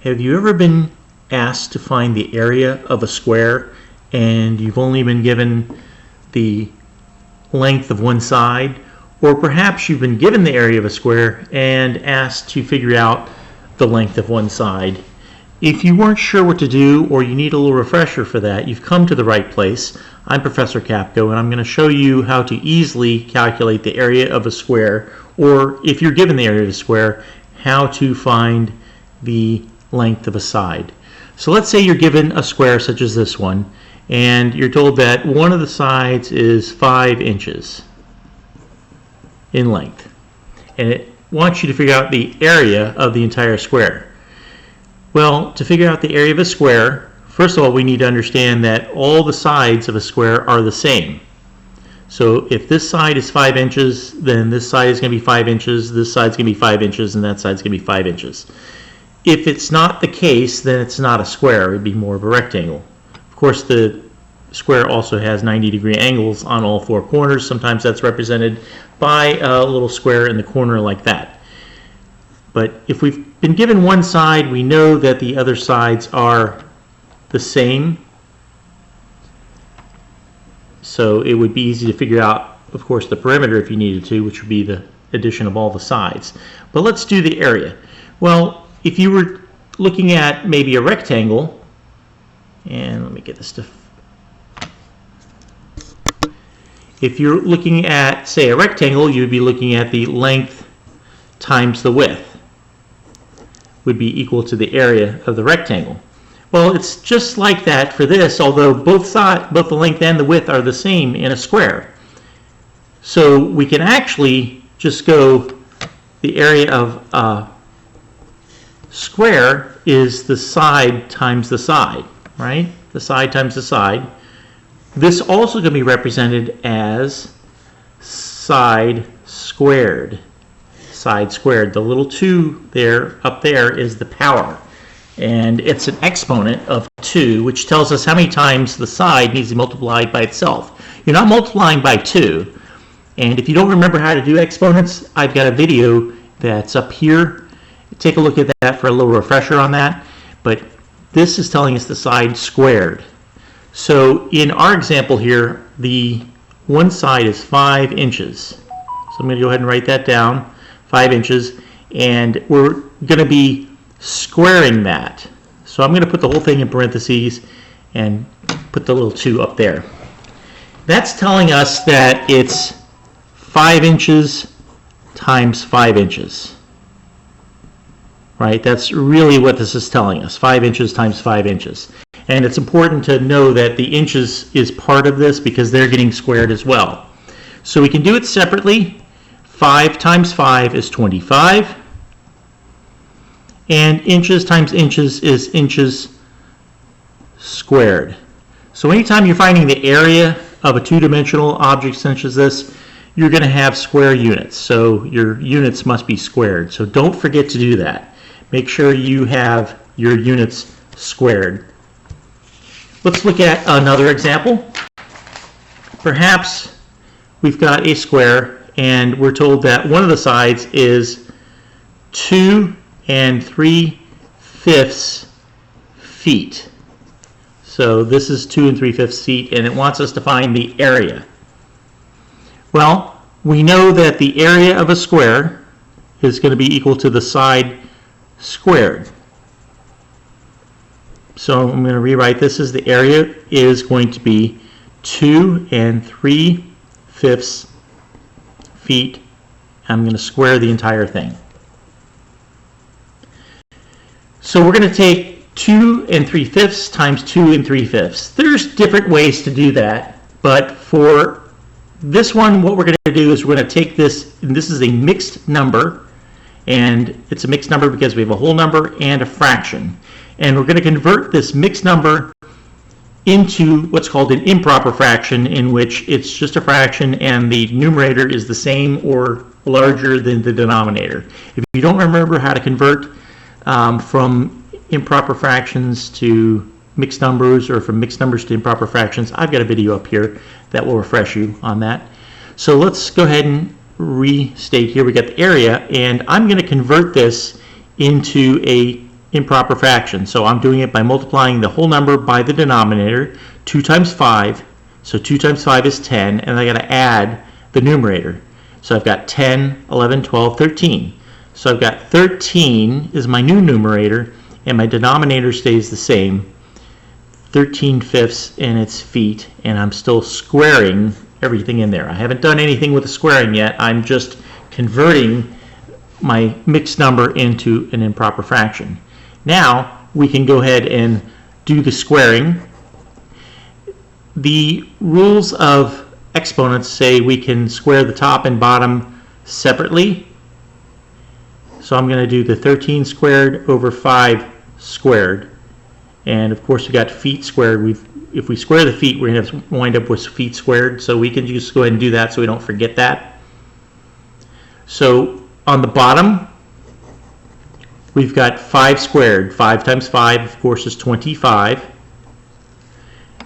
Have you ever been asked to find the area of a square and you've only been given the length of one side? Or perhaps you've been given the area of a square and asked to figure out the length of one side. If you weren't sure what to do or you need a little refresher for that, you've come to the right place. I'm Professor Capko, and I'm going to show you how to easily calculate the area of a square, or if you're given the area of a square, how to find the length of a side. So let's say you're given a square such as this one, and you're told that one of the sides is 5 inches in length, and it wants you to figure out the area of the entire square. Well, to figure out the area of a square, first of all, we need to understand that all the sides of a square are the same. So if this side is 5 inches, then this side is going to be 5 inches, this side's going to be 5 inches, and that side's going to be 5 inches. If it's not the case, then it's not a square. It would be more of a rectangle. Of course, the square also has 90-degree angles on all 4 corners. Sometimes that's represented by a little square in the corner like that. But if we've been given one side, we know that the other sides are the same. So it would be easy to figure out, of course, the perimeter if you needed to, which would be the addition of all the sides. But let's do the area. Well, if you were looking at maybe a rectangle, and let me get this to... If you're looking at, say, a rectangle, you'd be looking at the length times the width would be equal to the area of the rectangle. Well, it's just like that for this, although both the length and the width are the same in a square. So we can actually just go, the area of a square is the side times the side, right? The side times the side. This also can be represented as side squared. Side squared. The little 2 there, up there, is the power. And it's an exponent of 2, which tells us how many times the side needs to be multiplied by itself. You're not multiplying by 2. And if you don't remember how to do exponents, I've got a video that's up here. Take a look at that for a little refresher on that. But this is telling us the side squared. So in our example here, the one side is 5 inches. So I'm going to go ahead and write that down, 5 inches, and we're going to be squaring that. So I'm going to put the whole thing in parentheses and put the little 2 up there. That's telling us that it's 5 inches times 5 inches. Right? That's really what this is telling us, 5 inches times 5 inches. And it's important to know that the inches is part of this because they're getting squared as well. So we can do it separately. 5 times 5 is 25. And inches times inches is inches squared. So anytime you're finding the area of a two-dimensional object such as this, you're going to have square units. So your units must be squared. So don't forget to do that. Make sure you have your units squared. Let's look at another example. Perhaps we've got a square and we're told that one of the sides is 2 3/5 feet. So this is 2 3/5 feet, and it wants us to find the area. Well, we know that the area of a square is going to be equal to the side squared. So I'm going to rewrite this as the area is going to be 2 3/5 feet. I'm going to square the entire thing. So we're going to take 2 3/5 times 2 3/5. There's different ways to do that, but for this one, what we're going to do is we're going to take this, and this is a mixed number, and it's a mixed number because we have a whole number and a fraction. And we're going to convert this mixed number into what's called an improper fraction, in which it's just a fraction and the numerator is the same or larger than the denominator. If you don't remember how to convert from improper fractions to mixed numbers, or from mixed numbers to improper fractions, I've got a video up here that will refresh you on that. So let's go ahead and restate here. We got the area, and I'm going to convert this into a improper fraction. So I'm doing it by multiplying the whole number by the denominator, 2 times 5. So 2 times 5 is 10, and I got to add the numerator. So I've got 10, 11, 12, 13. So I've got 13 is my new numerator, and my denominator stays the same, 13/5 in its feet, and I'm still squaring everything in there. I haven't done anything with the squaring yet. I'm just converting my mixed number into an improper fraction. Now we can go ahead and do the squaring. The rules of exponents say we can square the top and bottom separately. So I'm going to do the 13 squared over 5 squared. And of course we got feet squared. If we square the feet, we're going to have to wind up with feet squared. So we can just go ahead and do that so we don't forget that. So on the bottom, we've got 5 squared. 5 times 5, of course, is 25.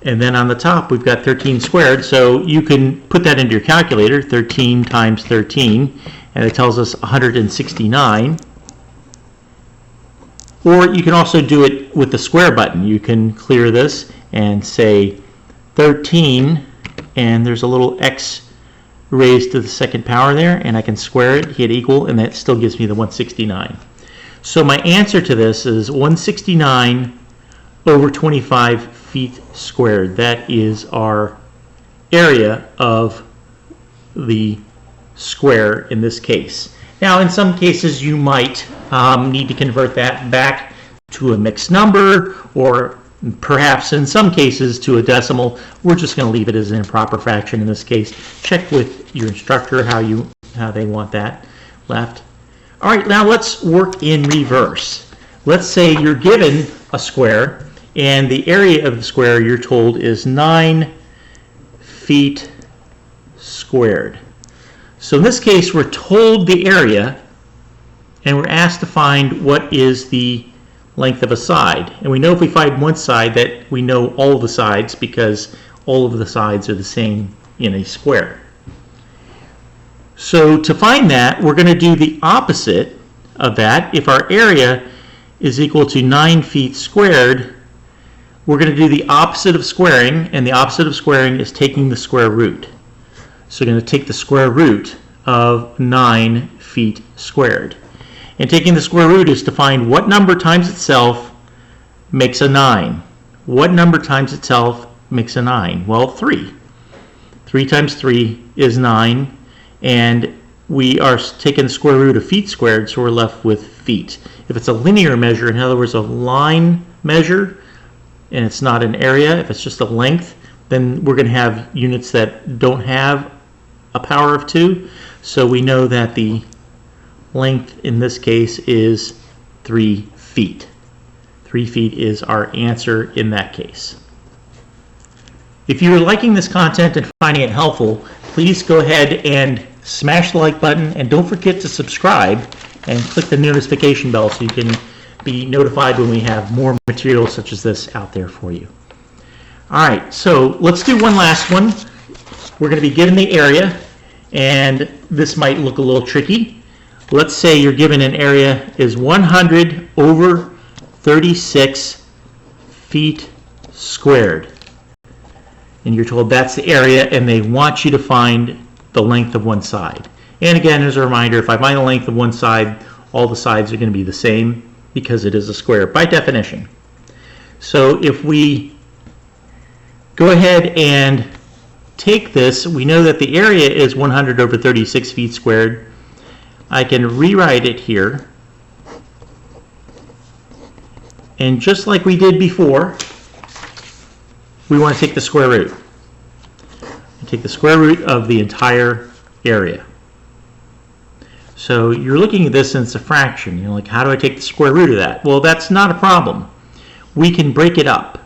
And then on the top, we've got 13 squared. So you can put that into your calculator, 13 times 13, and it tells us 169. Or you can also do it with the square button. You can clear this and say 13, and there's a little x raised to the second power there, and I can square it, hit equal, and that still gives me the 169. So my answer to this is 169 over 25 feet squared. That is our area of the square in this case. Now in some cases you might need to convert that back to a mixed number, or perhaps in some cases to a decimal. We're just going to leave it as an improper fraction in this case. Check with your instructor how they want that left. All right, now let's work in reverse. Let's say you're given a square, and the area of the square you're told is 9 feet squared. So in this case, we're told the area, and we're asked to find what is the length of a side. And we know if we find one side that we know all of the sides, because all of the sides are the same in a square. So to find that, we're going to do the opposite of that. If our area is equal to 9 feet squared, we're going to do the opposite of squaring, and the opposite of squaring is taking the square root. So we're going to take the square root of 9 feet squared. And taking the square root is to find what number times itself makes a 9. What number times itself makes a 9? Well, 3. 3 times 3 is 9, and we are taking the square root of feet squared, so we're left with feet. If it's a linear measure, in other words, a line measure, and it's not an area, if it's just a length, then we're going to have units that don't have a power of 2. So we know that the length in this case is 3 feet. 3 feet is our answer in that case. If you're liking this content and finding it helpful, please go ahead and smash the like button, and don't forget to subscribe and click the notification bell so you can be notified when we have more material such as this out there for you. All right, so let's do one last one. We're going to be given the area, and this might look a little tricky. Let's say you're given an area is 100 over 36 feet squared. And you're told that's the area, and they want you to find the length of one side. And again, as a reminder, if I find the length of one side, all the sides are going to be the same because it is a square by definition. So if we go ahead and take this, we know that the area is 100 over 36 feet squared. I can rewrite it here. And just like we did before, we want to take the square root. Take the square root of the entire area. So you're looking at this and it's a fraction. You're like, how do I take the square root of that? Well, that's not a problem. We can break it up.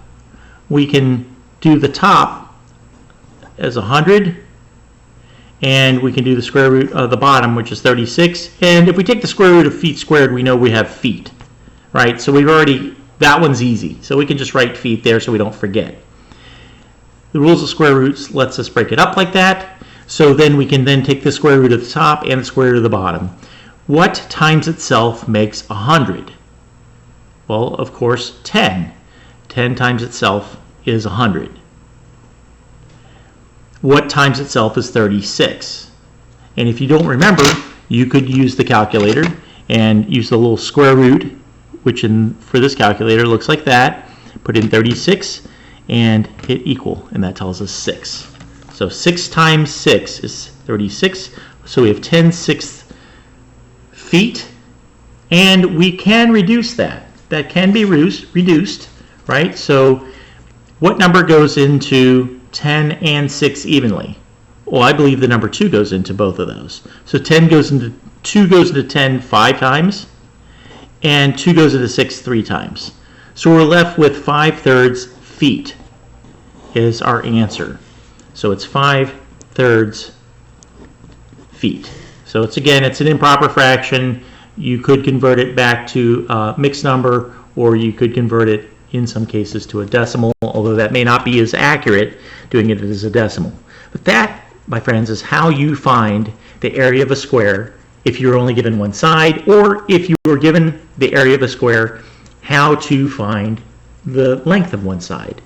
We can do the top as 100, and we can do the square root of the bottom, which is 36. And if we take the square root of feet squared, we know we have feet, right? So we've already, that one's easy. So we can just write feet there so we don't forget. The rules of square roots lets us break it up like that. So then we can then take the square root of the top and the square root of the bottom. What times itself makes 100? Well, of course, 10. 10 times itself is 100. What times itself is 36? And if you don't remember, you could use the calculator and use the little square root, which for this calculator looks like that. Put in 36 and hit equal, and that tells us 6. So 6 times 6 is 36. So we have 10/6 feet, and we can reduce that. That can be reduced, right? So what number goes into 10 and 6 evenly? Well, I believe the number 2 goes into both of those. So 2 goes into 10 5 times, and 2 goes into 6 3 times. So we're left with 5/3 feet is our answer. So it's 5/3 feet. So it's an improper fraction. You could convert it back to a mixed number, or you could convert it in some cases to a decimal, although that may not be as accurate doing it as a decimal. But that, my friends, is how you find the area of a square if you're only given one side, or if you were given the area of a square, how to find the length of one side.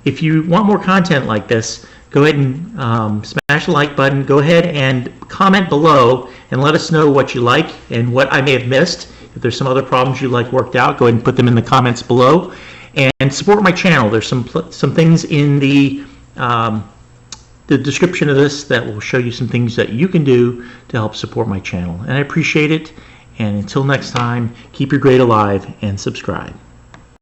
If you want more content like this, go ahead and smash the like button. Go ahead and comment below and let us know what you like and what I may have missed. If there's some other problems you'd like worked out, go ahead and put them in the comments below. And support my channel. There's some things in the description of this that will show you some things that you can do to help support my channel. And I appreciate it. And until next time, keep your grade alive and subscribe.